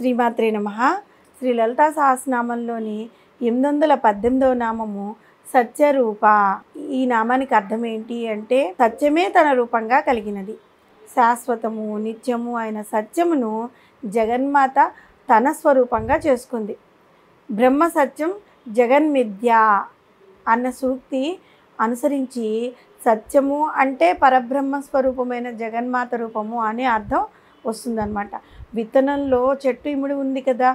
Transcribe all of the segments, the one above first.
శ్రీమాత్రే నమః. శ్రీ లలితా సహస్రనామంలోని 818వ నామము సత్యరూప. ఈ నామానికి అర్థం ఏంటి అంటే సత్యమే తన రూపంగా కలిగినది. శాశ్వతము నిత్యము అయిన సత్యమును జగన్మాత తన స్వరూపంగా చేసుకుంది. బ్రహ్మ సత్యం జగన్మిథ్య అన్న సూక్తి అనుసరించి సత్యము అంటే పరబ్రహ్మ స్వరూపమైన జగన్మాత రూపము అనే అర్థం వస్తుందన్నమాట. విత్తనంలో చెట్టు ఇమిడి ఉంది కదా,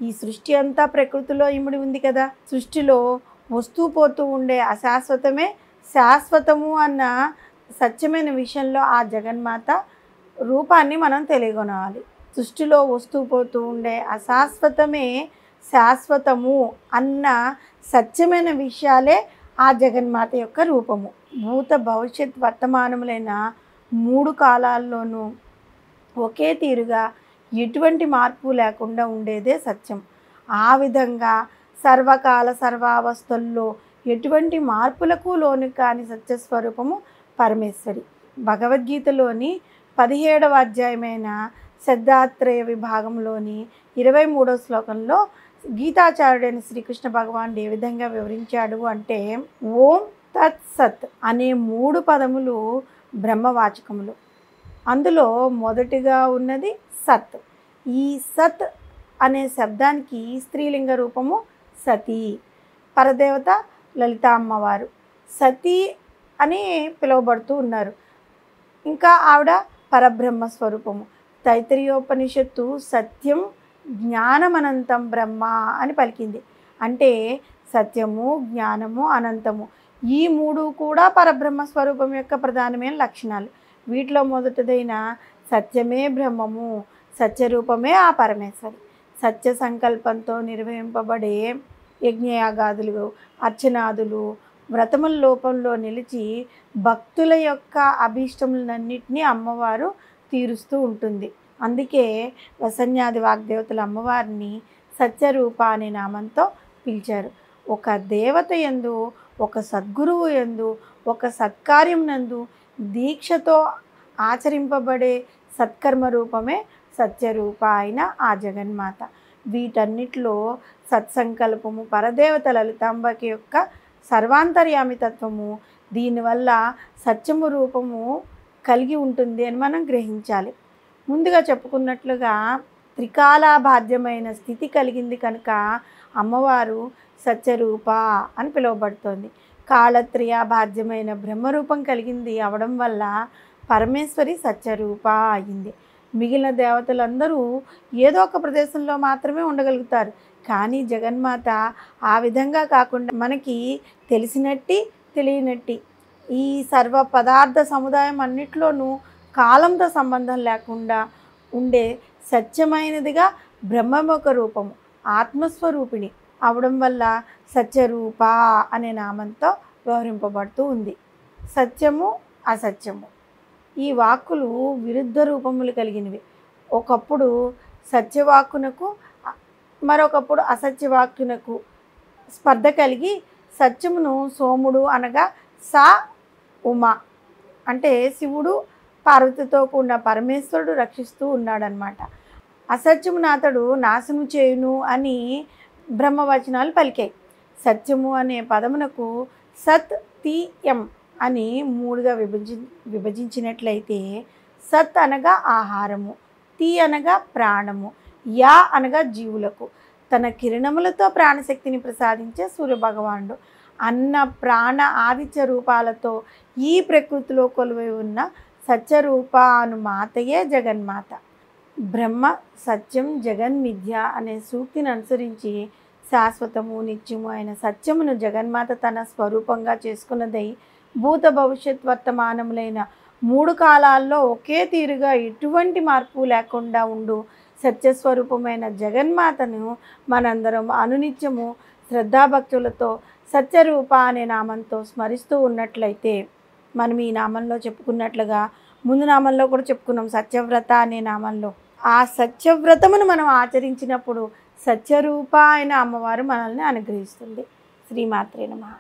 ఈ సృష్టి అంతా ప్రకృతిలో ఇమిడి ఉంది కదా. సృష్టిలో వస్తూ పోతూ ఉండే అశాశ్వతమే శాశ్వతము అన్న సత్యమైన విషయంలో ఆ జగన్మాత రూపాన్ని మనం తెలియగొనాలి. సృష్టిలో వస్తూ పోతూ ఉండే అశాశ్వతమే శాశ్వతము అన్న సత్యమైన విషయాలే ఆ జగన్మాత యొక్క రూపము. భూత భవిష్యత్ వర్తమానములైన 3 కాలాల్లోనూ ఒకే తీరుగా ఎటువంటి మార్పు లేకుండా ఉండేదే సత్యం. ఆ విధంగా సర్వకాల సర్వావస్థల్లో ఎటువంటి మార్పులకు లోను కాని సత్యస్వరూపము పరమేశ్వరి. భగవద్గీతలోని 17వ అధ్యాయమైన శ్రద్ధాత్రయ విభాగంలోని 23వ శ్లోకంలో గీతాచార్యుడైన శ్రీకృష్ణ భగవానుడు ఏ విధంగా వివరించాడు అంటే, ఓం తత్ సత్ అనే 3 పదములు బ్రహ్మవాచకములు. అందులో మొదటిగా ఉన్నది సత్. ఈ సత్ అనే శబ్దానికి స్త్రీలింగ రూపము సతీ. పరదేవత లలిత అమ్మవారు సతీ అని పిలువబడుతూ ఉన్నారు. ఇంకా ఆవిడ పరబ్రహ్మ స్వరూపము. తైత్తిరీయోపనిషత్తు సత్యం జ్ఞానమనంతం బ్రహ్మ అని పలికింది. అంటే సత్యము జ్ఞానము అనంతము ఈ 3 కూడా పరబ్రహ్మ స్వరూపం యొక్క ప్రధానమైన లక్షణాలు. వీటిలో మొదటిదైన సత్యమే బ్రహ్మము, సత్యరూపమే ఆ పరమేశ్వరి. సత్య సంకల్పంతో నిర్వహింపబడే యజ్ఞయాగాదులు అర్చనాదులు వ్రతముల లోపంలో నిలిచి భక్తుల యొక్క అభీష్టములన్నింటినీ అమ్మవారు తీరుస్తూ ఉంటుంది. అందుకే వసన్యాది వాగ్దేవతల అమ్మవారిని సత్యరూప అనే నామంతో పిలిచారు. ఒక దేవత యందు, ఒక సద్గురువు యందు, ఒక సత్కార్యం నందు దీక్షతో ఆచరింపబడే సత్కర్మ రూపమే సత్యరూప అయిన ఆ జగన్మాత. వీటన్నిటిలో సత్సంకల్పము పరదేవత లలితాంబకి యొక్క సర్వాంతర్యామితత్వము, దీనివల్ల సత్యము రూపము కలిగి ఉంటుంది అని మనం గ్రహించాలి. ముందుగా చెప్పుకున్నట్లుగా త్రికాలాబాధ్యమైన స్థితి కలిగింది కనుక అమ్మవారు సత్యరూప అని పిలువబడుతోంది. కాళత్రయాబాధ్యమైన బ్రహ్మరూపం కలిగింది అవడం వల్ల పరమేశ్వరి సత్యరూప అయింది. మిగిలిన దేవతలందరూ ఏదో ఒక ప్రదేశంలో మాత్రమే ఉండగలుగుతారు. కానీ జగన్మాత ఆ విధంగా కాకుండా మనకి తెలిసినట్టి తెలియనట్టి ఈ సర్వ పదార్థ సముదాయం అన్నిట్లోనూ కాలంతో సంబంధం లేకుండా ఉండే సత్యమైనదిగా బ్రహ్మముఖ రూపము ఆత్మస్వరూపిణి అవడం వల్ల సత్యరూప అనే నామంతో వ్యవహరింపబడుతూ ఉంది. సత్యము అసత్యము ఈ వాక్కులు విరుద్ధ రూపములు కలిగినవి. ఒకప్పుడు సత్యవాక్కునకు మరొకప్పుడు అసత్యవాక్కునకు స్పర్ధ కలిగి సత్యమును సోముడు అనగా సా ఉమ అంటే శివుడు పార్వతితో కూడిన పరమేశ్వరుడు రక్షిస్తూ ఉన్నాడనమాట. అసత్యమును అతడు నాశనము చేయును అని బ్రహ్మవచనాలు పలికాయి. సత్యము అనే పదమునకు సత్ తీయం అని 3గా విభజించినట్లయితే సత్ అనగా ఆహారము, తీ అనగా ప్రాణము, యా అనగా జీవులకు తన కిరణములతో ప్రాణశక్తిని ప్రసాదించే సూర్యభగవానుడు అన్న ప్రాణ ఆదిత్య రూపాలతో ఈ ప్రకృతిలో కొలువై ఉన్న సత్యరూప అను మాతయే జగన్మాత. బ్రహ్మ సత్యం జగన్మిథ్య అనే సూక్తిని అనుసరించి శాశ్వతము నిత్యము అయిన సత్యమును జగన్మాత తన స్వరూపంగా చేసుకున్నదై భూత భవిష్యత్ వర్తమానములైన 3 కాలాల్లో ఒకే తీరుగా ఎటువంటి మార్పు లేకుండా ఉండు సత్యస్వరూపమైన జగన్మాతను మనందరం అనునిత్యము శ్రద్ధాభక్తులతో సత్యరూప అనే నామంతో స్మరిస్తూ ఉన్నట్లయితే, మనం ఈ నామంలో చెప్పుకున్నట్లుగా ముందు నామంలో కూడా చెప్పుకున్నాం సత్యవ్రత అనే నామంలో, ఆ సత్యవ్రతమును మనం ఆచరించినప్పుడు సత్యరూప అయిన అమ్మవారు మనల్ని అనుగ్రహిస్తుంది. శ్రీమాత్రే నమః.